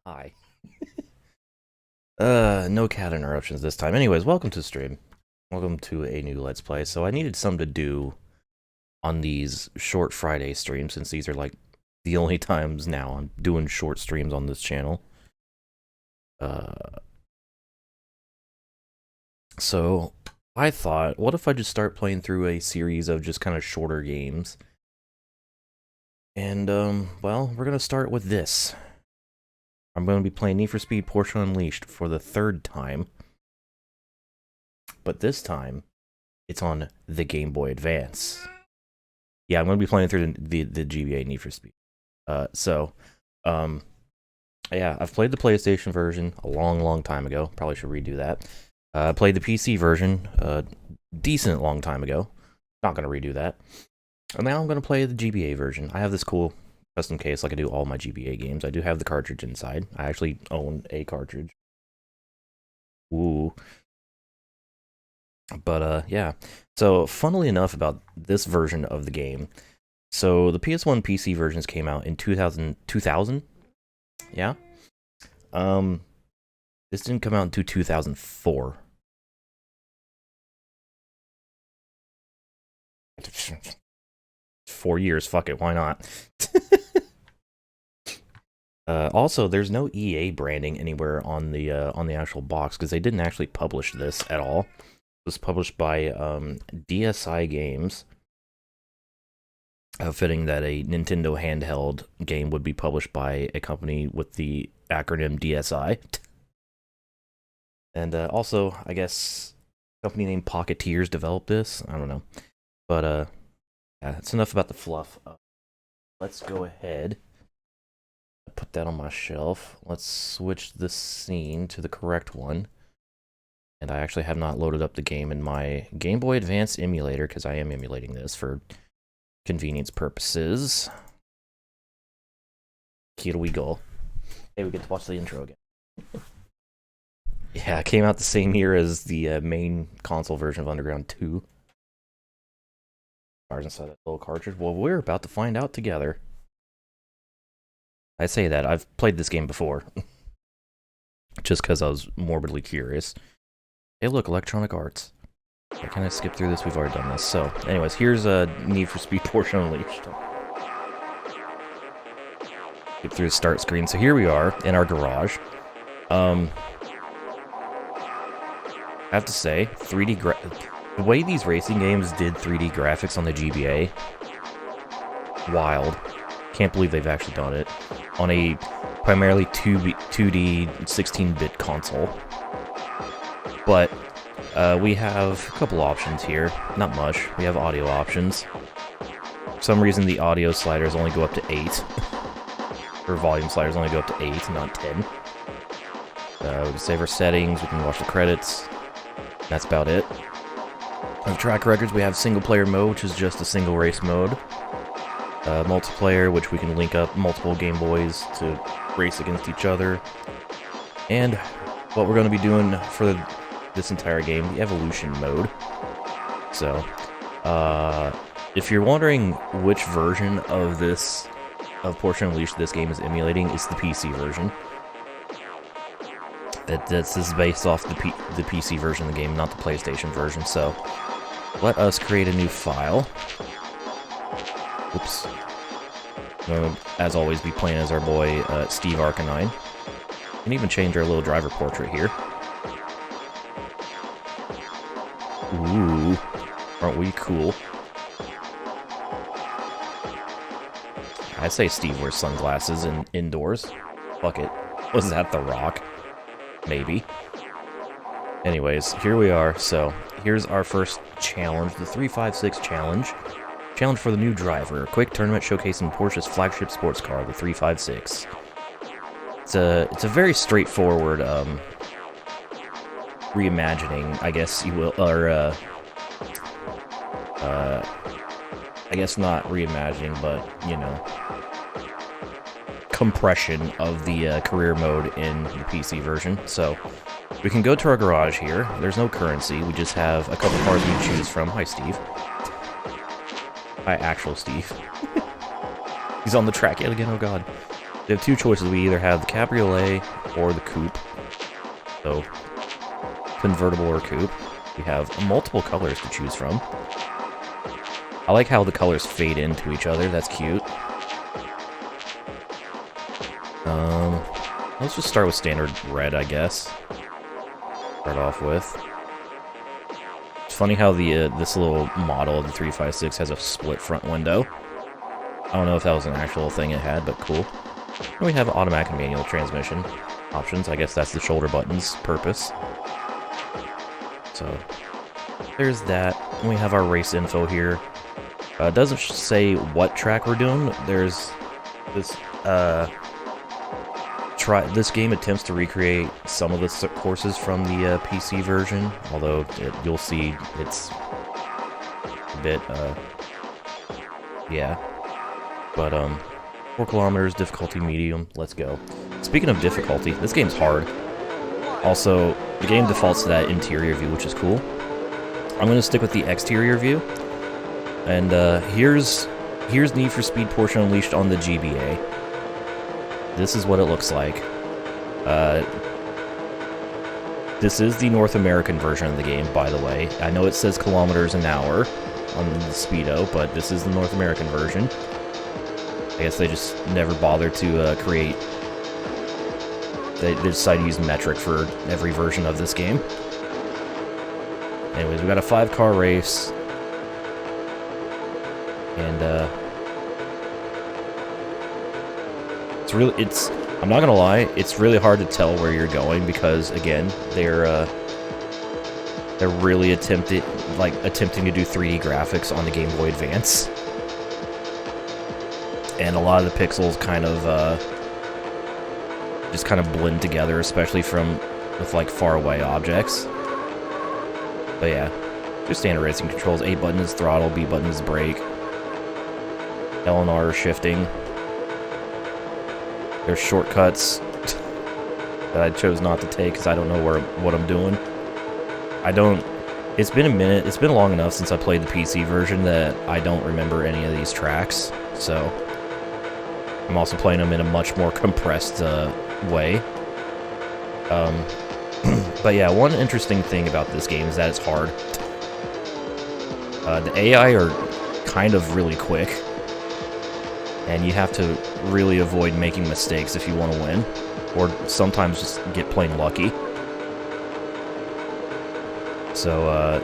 Hi. No cat interruptions this time. Anyways, welcome to the stream. Welcome to a new Let's Play. So I needed something to do on these short Friday streams, since these are like the only times now I'm doing short streams on this channel. So I thought, what if I just start playing through a series of just kind of shorter games? And, well, we're gonna start with this. I'm going to be playing Need for Speed Porsche Unleashed for the third time. But this time, it's on the Game Boy Advance. Yeah, I'm going to be playing through the GBA Need for Speed. Yeah, I've played the PlayStation version a long time ago. Probably should redo that. Played the PC version a decent long time ago. Not going to redo that. And now I'm going to play the GBA version. I have this cool custom case like I do all my GBA games. I do have the cartridge inside. I actually own a cartridge. Ooh. But, yeah. So, funnily enough about this version of the game, so the PS1 PC versions came out in 2000? Yeah? This didn't come out until 2004. Four years, fuck it, why not? Also, there's no EA branding anywhere on the actual box, because they didn't actually publish this at all. It was published by DSi Games. Fitting that a Nintendo handheld game would be published by a company with the acronym DSi. And also, I guess, a company named Pocketeers developed this. I don't know. But, yeah, that's enough about the fluff. Let's go ahead. Put that on my shelf. Let's switch the scene to the correct one. And I actually have not loaded up the game in my Game Boy Advance emulator, because I am emulating this for convenience purposes. Here we go. Hey, we get to watch the intro again. Yeah, it came out the same year as the main console version of Underground 2. Cars inside that little cartridge. Well, we're about to find out together. I say that, I've played this game before. Just because I was morbidly curious. Hey look, Electronic Arts. Can I skip through this? We've already done this. So, anyways, here's a Need for Speed Porsche Unleashed. Skip through the start screen. So here we are, in our garage. I have to say, the way these racing games did 3D graphics on the GBA, wild. Can't believe they've actually done it on a primarily 2D 16-bit console. But we have a couple options here. Not much. We have audio options. For some reason, the audio sliders only go up to 8. Or volume sliders only go up to 8, not 10. We can save our settings. We can watch the credits. That's about it. On track records, we have single-player mode, which is just a single race mode. Multiplayer, which we can link up multiple Game Boys to race against each other. And what we're going to be doing for this entire game, the evolution mode. So, if you're wondering which version of Porsche Unleashed this game is emulating, it's the PC version. This is based off the PC version of the game, not the PlayStation version. So, let us create a new file. Oops. We'll, as always, be playing as our boy, Steve Arcanine. And even change our little driver portrait here. Ooh. Aren't we cool? I say Steve wears sunglasses indoors. Fuck it. Was that The Rock? Maybe. Anyways, here we are. So, here's our first challenge, the 356 challenge. Challenge for the new driver. A quick tournament showcasing Porsche's flagship sports car, the 356. It's a very straightforward reimagining, I guess you will, or I guess not reimagining, but you know, compression of the career mode in the PC version. So we can go to our garage here. There's no currency. We just have a couple cars we can choose from. Hi, Steve. Hi, actual Steve. He's on the track yet again. Oh god. We have two choices. We either have the cabriolet or the coupe. So, convertible or coupe. We have multiple colors to choose from. I like how the colors fade into each other. That's cute. Let's just start with standard red, I guess. Start off with. It's funny how the this little model of the 356 has a split front window. I don't know if that was an actual thing it had, but cool. And we have automatic and manual transmission options. I guess that's the shoulder buttons purpose. So, there's that. And we have our race info here. It doesn't say what track we're doing. There's this, this game attempts to recreate some of the courses from the PC version, although you'll see it's a bit, yeah. But, 4 kilometers, difficulty medium, let's go. Speaking of difficulty, this game's hard. Also, the game defaults to that interior view, which is cool. I'm going to stick with the exterior view. And, here's Need for Speed Porsche Unleashed on the GBA. This is what it looks like. This is the North American version of the game, by the way. I know it says kilometers an hour on the Speedo, but this is the North American version. I guess they just never bothered to create... They decided to use metric for every version of this game. Anyways, we got a 5-car race. And, I'm not gonna lie, it's really hard to tell where you're going because, again, they're really attempting to do 3D graphics on the Game Boy Advance. And a lot of the pixels kind of, just kind of blend together, especially with, like, far away objects. But yeah, just standard racing controls. A button is throttle, B button is brake. L and R are shifting. There's shortcuts that I chose not to take because I don't know what I'm doing. It's been a minute, it's been long enough since I played the PC version that I don't remember any of these tracks, so I'm also playing them in a much more compressed way. But yeah, one interesting thing about this game is that it's hard. The AI are kind of really quick. And you have to really avoid making mistakes if you want to win. Or sometimes just get plain lucky. So,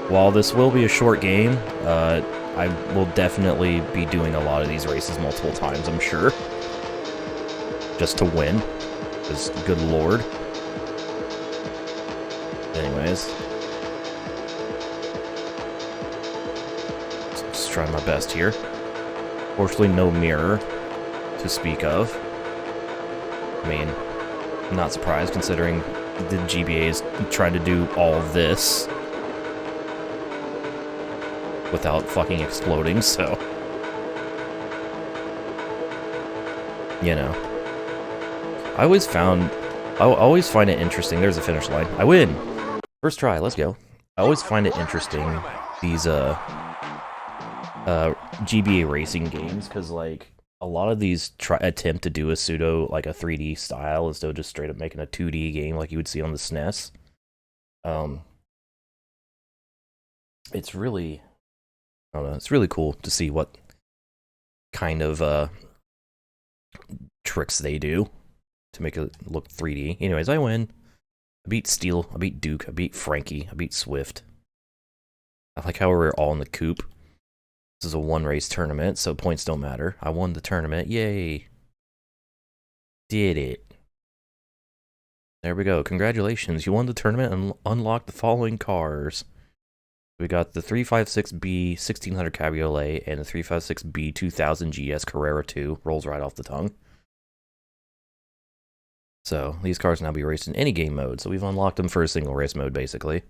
while this will be a short game, I will definitely be doing a lot of these races multiple times, I'm sure. Just to win. Because, good lord. Anyways. Just trying my best here. Fortunately, no mirror to speak of. I mean, I'm not surprised considering the GBA is trying to do all of this without fucking exploding, so... You know. I always find it interesting. There's a finish line. I win! First try, let's go. I always find it interesting, these, GBA racing games, because, like, a lot of these attempt to do a pseudo, like, a 3D style instead of just straight up making a 2D game like you would see on the SNES. It's really, I don't know, it's really cool to see what kind of, tricks they do to make it look 3D. Anyways, I win. I beat Steel, I beat Duke, I beat Frankie, I beat Swift. I like how we're all in the coupe. This is a one-race tournament, so points don't matter. I won the tournament. Yay. Did it. There we go. Congratulations. You won the tournament and unlocked the following cars. We got the 356B 1600 Cabriolet and the 356B 2000 GS Carrera 2. Rolls right off the tongue. So, these cars can now be raced in any game mode. So we've unlocked them for a single race mode, basically.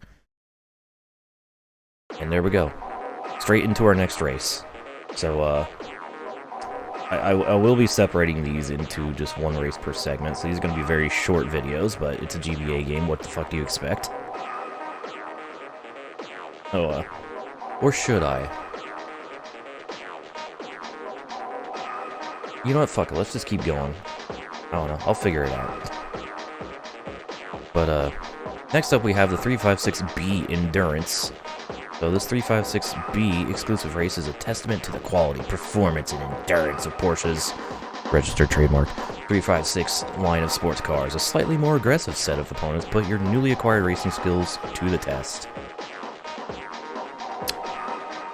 And there we go. Straight into our next race. So, I will be separating these into just one race per segment, so these are going to be very short videos, but it's a GBA game, what the fuck do you expect? Oh, or should I? You know what? Fuck it. Let's just keep going. I don't know. I'll figure it out. But, next up we have the 356B Endurance. So this 356B exclusive race is a testament to the quality, performance, and endurance of Porsche's registered trademark 356 line of sports cars. A slightly more aggressive set of opponents put your newly acquired racing skills to the test.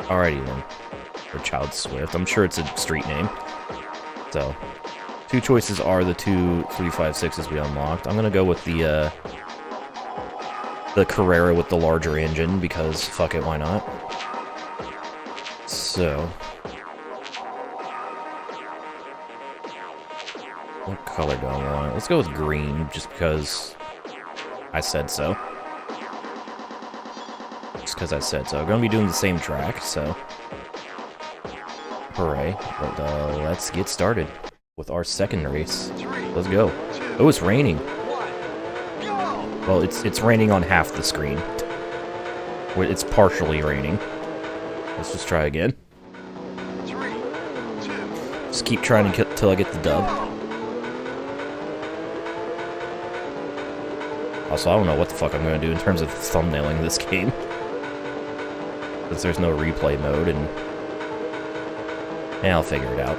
Alrighty then. Or Child Swift. I'm sure it's a street name. So, two choices are the two 356s we unlocked. I'm gonna go with the Carrera with the larger engine, because fuck it, why not? So... what color do I want? Let's go with green, just because I said so. Just because I said so. I'm gonna be doing the same track, so... hooray. But, let's get started with our second race. Let's go. Oh, it's raining. Well, it's raining on half the screen. It's partially raining. Let's just try again. Just keep trying till I get the dub. Also, I don't know what the fuck I'm going to do in terms of thumbnailing this game. Since there's no replay mode, and I'll figure it out.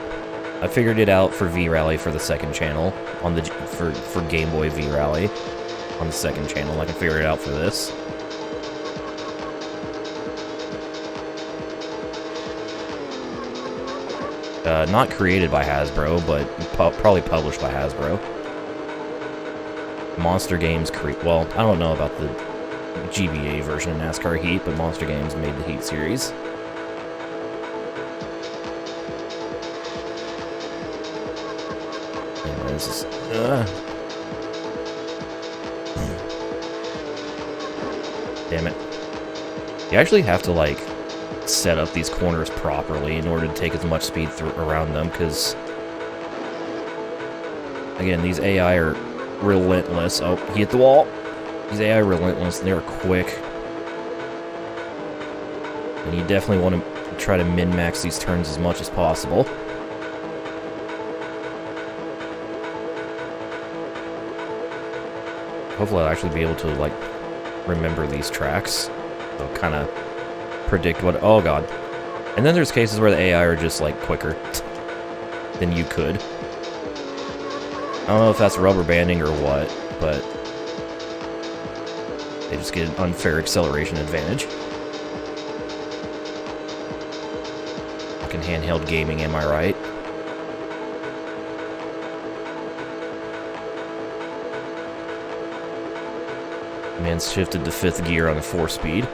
I figured it out for V-Rally for the second channel, on the for Game Boy V-Rally. On the second channel, I can figure it out for this. Not created by Hasbro, but probably published by Hasbro. Monster Games well, I don't know about the GBA version of NASCAR Heat, but Monster Games made the Heat series. Anyway, this is... damn it. You actually have to, like, set up these corners properly in order to take as much speed around them, because, again, these AI are relentless. Oh, he hit the wall. These AI are relentless, and they're quick. And you definitely want to try to min-max these turns as much as possible. Hopefully I'll actually be able to, like, remember these tracks. They'll kind of predict what... oh god. And then there's cases where the AI are just, like, quicker than you could. I don't know if that's rubber banding or what, but they just get an unfair acceleration advantage. Fucking handheld gaming, am I right? Man's shifted to 5th gear on the 4-speed. I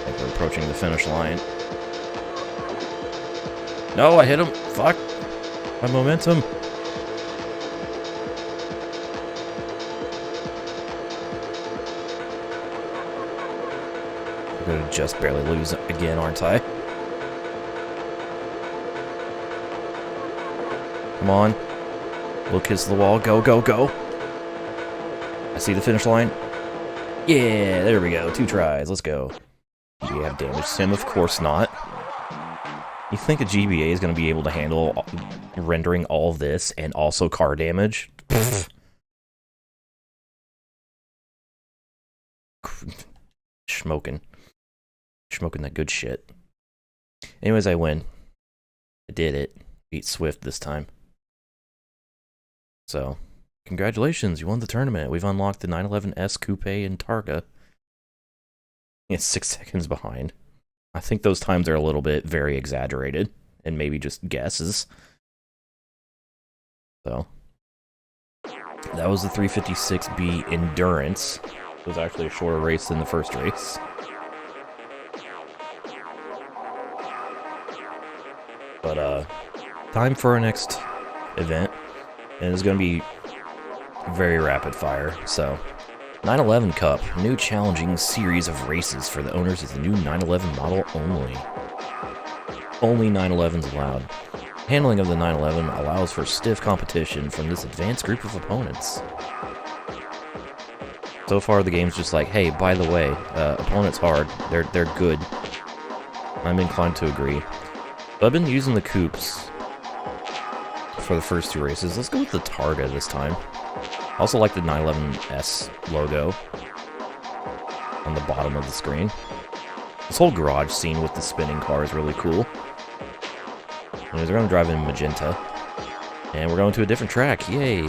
think we're approaching the finish line. No, I hit him! Fuck! My momentum! I'm gonna just barely lose again, aren't I? Come on. We'll kiss the wall. Go, go, go! I see the finish line. Yeah, there we go. 2 tries. Let's go. Do you have damaged sim? Of course not. You think a GBA is going to be able to handle rendering all of this and also car damage? Smoking. Smoking that good shit. Anyways, I win. I did it. Beat Swift this time. So... congratulations, you won the tournament. We've unlocked the 911S Coupe and Targa. It's 6 seconds behind. I think those times are a little bit very exaggerated, and maybe just guesses. So, that was the 356B Endurance. It was actually a shorter race than the first race. But, time for our next event. And it's going to be very rapid fire, so... 911 Cup, new challenging series of races for the owners of the new 911 model only. Only 911s allowed. Handling of the 911 allows for stiff competition from this advanced group of opponents. So far, the game's just like, hey, by the way, opponent's hard. They're good. I'm inclined to agree. I've been using the coupes for the first 2 races. Let's go with the Targa this time. I also like the 911S logo on the bottom of the screen. This whole garage scene with the spinning car is really cool. Anyways, we're going to drive in magenta. And we're going to a different track. Yay!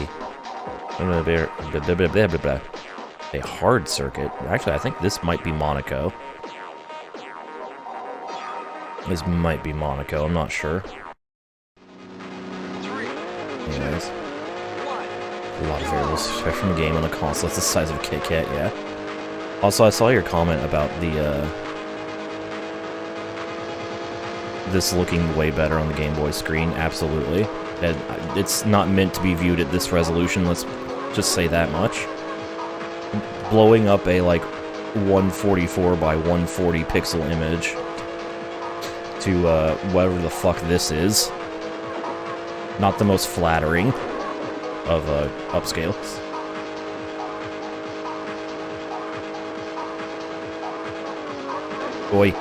A hard circuit. Actually, I think this might be Monaco. This might be Monaco, I'm not sure. Anyways. A lot of variables, especially from a game on a console that's the size of a Kit Kat, yeah. Also, I saw your comment about the, this looking way better on the Game Boy screen. Absolutely. And it's not meant to be viewed at this resolution, let's just say that much. Blowing up a, like, 144 by 140 pixel image to, whatever the fuck this is. Not the most flattering of, upscales. Oi.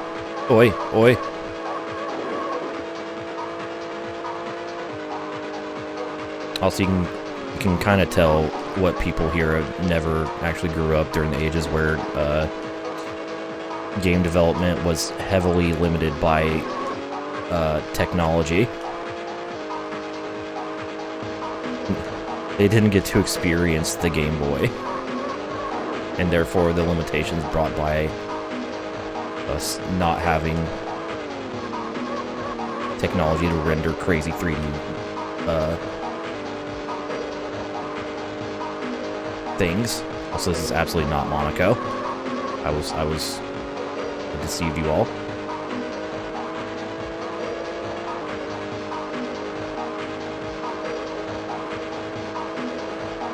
Oi. Oi. Also, you can kind of tell what people here never actually grew up during the ages where game development was heavily limited by technology. They didn't get to experience the Game Boy, and therefore the limitations brought by us not having technology to render crazy 3D things. Also, this is absolutely not Monaco. I deceived you all.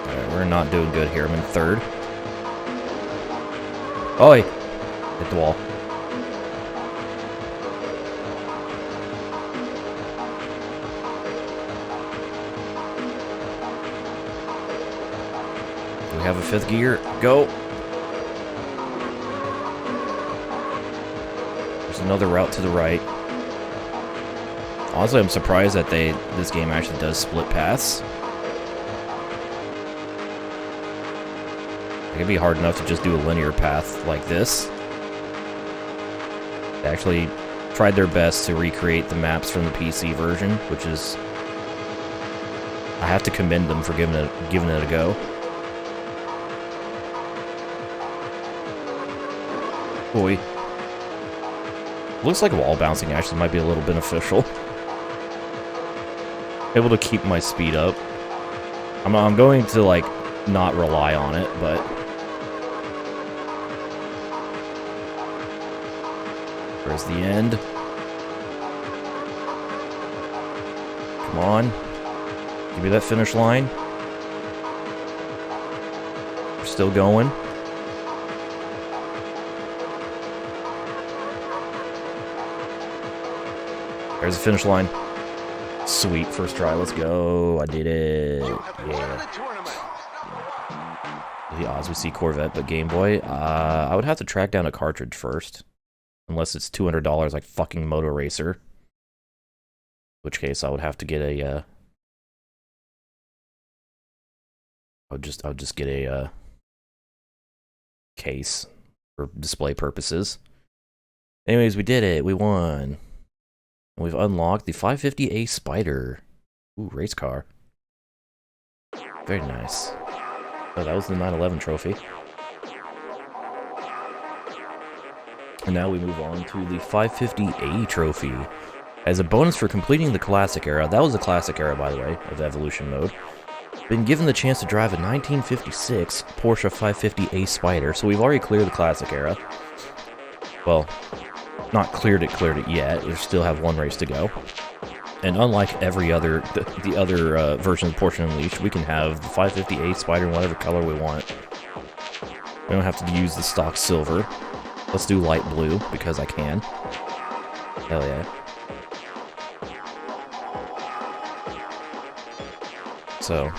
Alright, we're not doing good here. I'm in 3rd. Oi! Hit the wall. We have a 5th gear. Go! There's another route to the right. Honestly, I'm surprised that this game actually does split paths. It can be hard enough to just do a linear path like this. They actually tried their best to recreate the maps from the PC version, which is... I have to commend them for giving it a go. Boy. Looks like wall bouncing actually might be a little beneficial. Able to keep my speed up. I'm going to, like, not rely on it, but... Where's the end? Come on. Give me that finish line. We're still going. There's the finish line. Sweet, first try, let's go. I did it. Yeah. The odds we see Corvette, but Game Boy. I would have to track down a cartridge first. Unless it's $200 like fucking Moto Racer. In which case I would have to get a, I would just get a, case for display purposes. Anyways, we did it. We won. And we've unlocked the 550A Spider. Ooh, race car. Very nice. Oh, that was the 911 trophy. And now we move on to the 550A trophy. As a bonus for completing the Classic Era, that was the Classic Era, by the way, of Evolution mode, been given the chance to drive a 1956 Porsche 550A Spider, so we've already cleared the Classic Era. Well, not cleared it yet, we still have 1 race to go. And unlike every other, the other version of Porsche Unleashed, we can have the 550A Spider in whatever color we want. We don't have to use the stock silver. Let's do light blue, because I can. Hell yeah. So,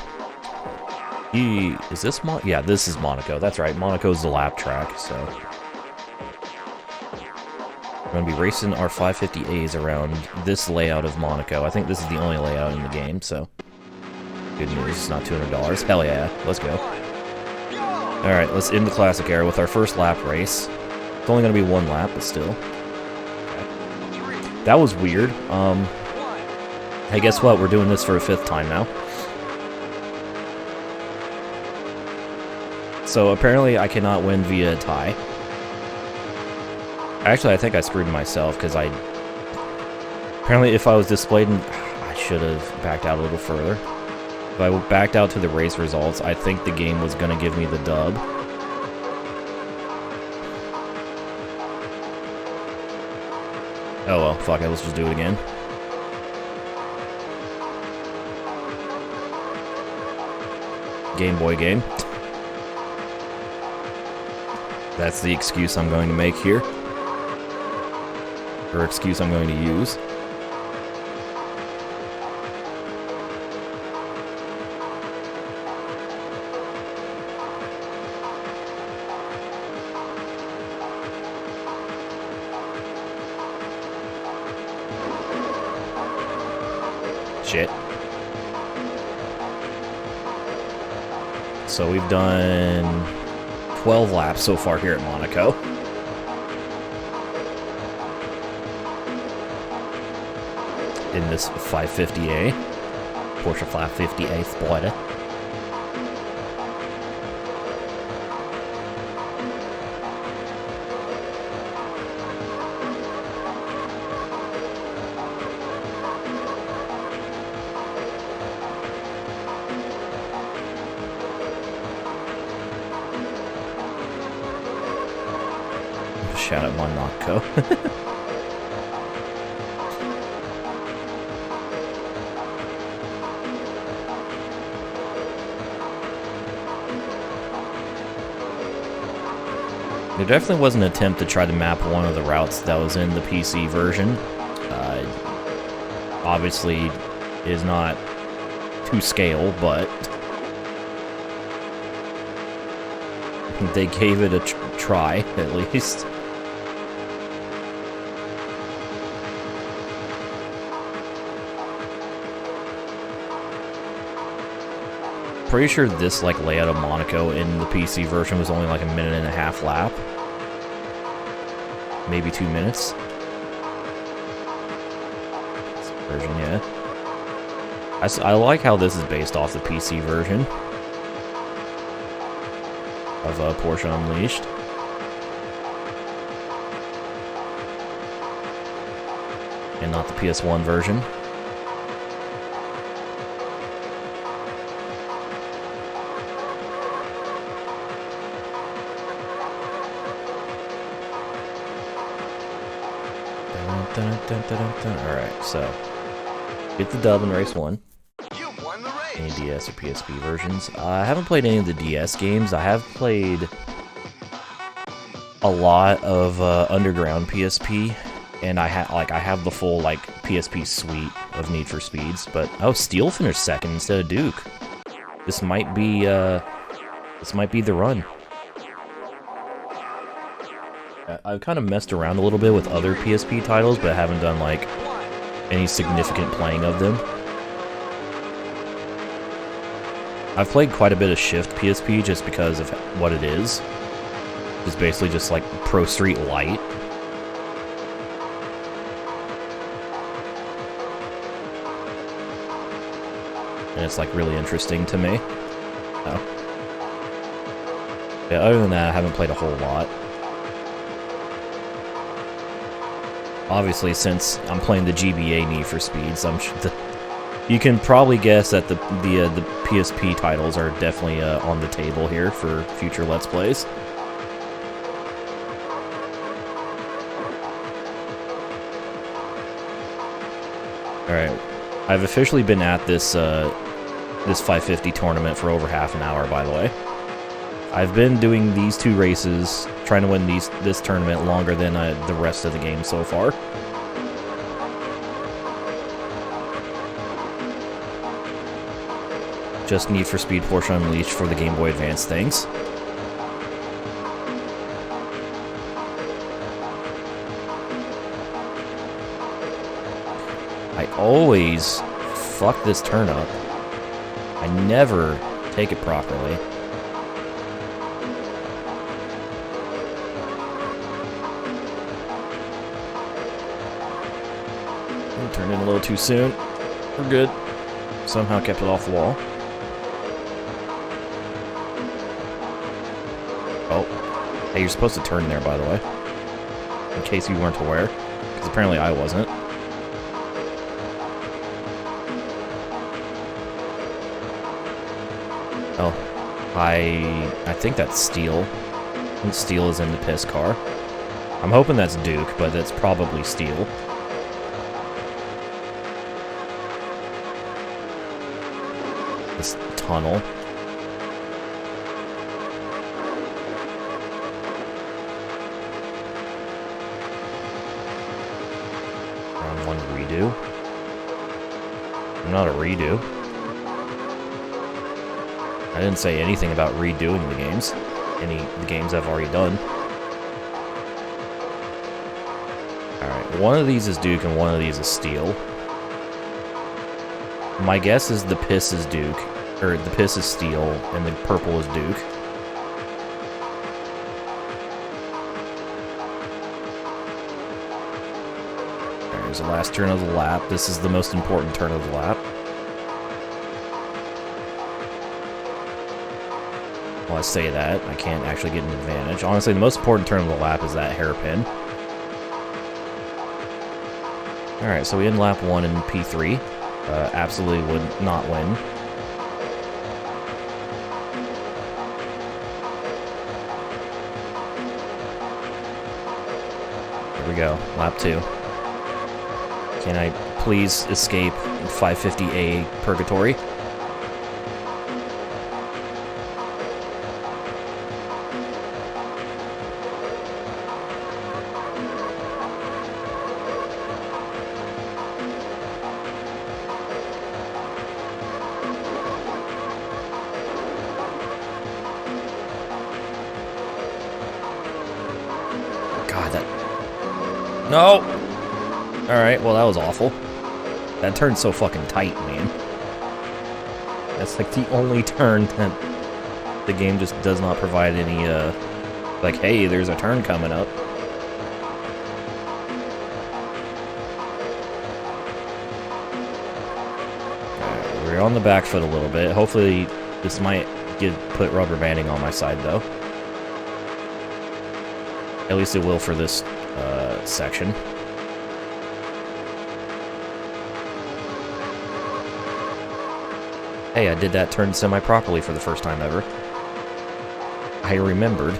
is this yeah, this is Monaco. That's right, Monaco's the lap track, so. We're going to be racing our 550As around this layout of Monaco. I think this is the only layout in the game, so good news, it's not $200. Hell yeah, let's go. Alright, let's end the classic era with our first lap race. It's only going to be one lap, but still. That was weird. Hey, guess what? We're doing this for a 5th time now. So apparently I cannot win via a tie. Actually, I think I screwed myself, because apparently if I was displayed in... I should have backed out a little further. If I backed out to the race results, I think the game was going to give me the dub. Oh well, fuck it, let's just do it again. Game Boy game. That's the excuse I'm going to make here. Or excuse I'm going to use. Shit. So we've done 12 laps so far here at Monaco. In this 550A. Porsche 550A Spider. Shout out Monaco. There definitely was an attempt to try to map one of the routes that was in the PC version. Obviously, is not to scale, but they gave it a try, at least. Pretty sure this layout of Monaco in the PC version was only like a 1.5 lap. Maybe 2 minutes. This version, yeah. I like how this is based off the PC version of Porsche Unleashed. And not the PS1 version. Alright, so get the dub in race 1. Any DS or PSP versions. I haven't played any of the DS games. I have played a lot of Underground PSP, and I have the full PSP suite of Need for Speeds. But Steel finished 2nd instead of Duke. This might be the run. I've kind of messed around a little bit with other PSP titles, but I haven't done, any significant playing of them. I've played quite a bit of Shift PSP just because of what it is. It's basically just, Pro Street Light. And it's, really interesting to me. Oh. Yeah, other than that, I haven't played a whole lot. Obviously, since I'm playing the GBA Need for Speeds, you can probably guess that the PSP titles are definitely on the table here for future Let's Plays. Alright, I've officially been at this 550 tournament for over half an hour, by the way. I've been doing these 2 races, trying to win this tournament longer than the rest of the game so far. Just Need for Speed Porsche Unleashed for the Game Boy Advance things. always fuck this turn up. I never take it properly. Turned in a little too soon. We're good. Somehow kept it off the wall. Oh. Hey, you're supposed to turn there, by the way. In case you weren't aware. Because apparently I wasn't. Oh. I think that's Steel. I think Steel is in the piss car. I'm hoping that's Duke, but it's probably Steel. This tunnel. Round 1 redo. I'm not a redo. I didn't say anything about redoing the games. The games I've already done. Alright, one of these is Duke and one of these is Steel. My guess is the piss is Duke, or the piss is Steel, and the purple is Duke. There's the last turn of the lap. This is the most important turn of the lap. Well, I say that. I can't actually get an advantage. Honestly, the most important turn of the lap is that hairpin. Alright, so we end lap 1 in P3. Absolutely would not win. Here we go, lap 2. Can I please escape 550A purgatory? God, that... No! Alright, well that was awful. That turn's so fucking tight, man. That's like the only turn that the game just does not provide any, like, hey, there's a turn coming up. Alright, we're on the back foot a little bit. Hopefully this might put rubber banding on my side, though. At least it will for this section. Hey, I did that turn semi-properly for the first time ever. I remembered.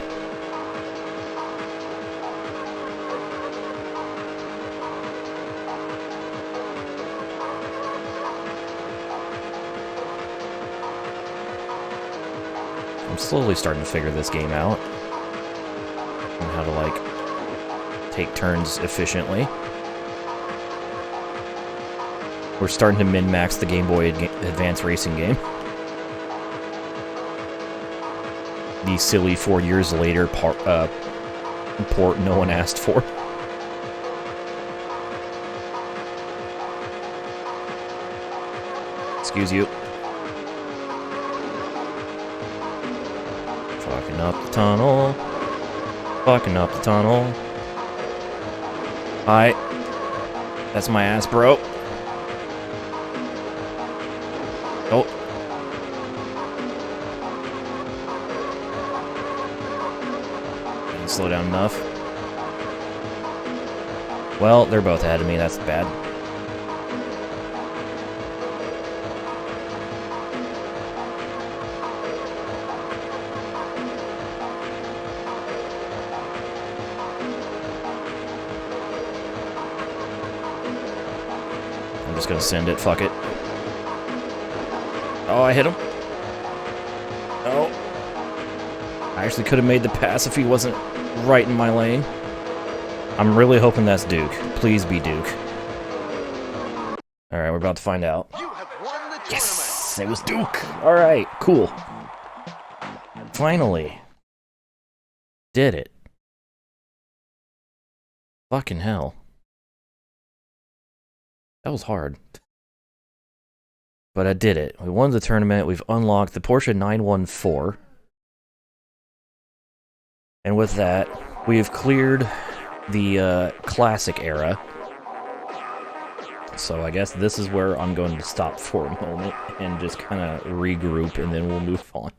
I'm slowly starting to figure this game out. And how to, like, take turns efficiently. We're starting to min-max the Game Boy Advance racing game. The silly 4 years later port no one asked for. Excuse you. Fucking up the tunnel. Fucking up the tunnel. Hi. That's my ass, bro. Oh. Didn't slow down enough. Well, they're both ahead of me, that's bad. I'm just gonna send it, fuck it. Oh, I hit him. Oh. I actually could have made the pass if he wasn't right in my lane. I'm really hoping that's Duke. Please be Duke. Alright, we're about to find out. Yes! It was Duke! Alright, cool. Finally. Did it. Fucking hell. That was hard. But I did it. We won the tournament. We've unlocked the Porsche 914. And with that, we've cleared the classic era. So I guess this is where I'm going to stop for a moment and just kind of regroup, and then we'll move on.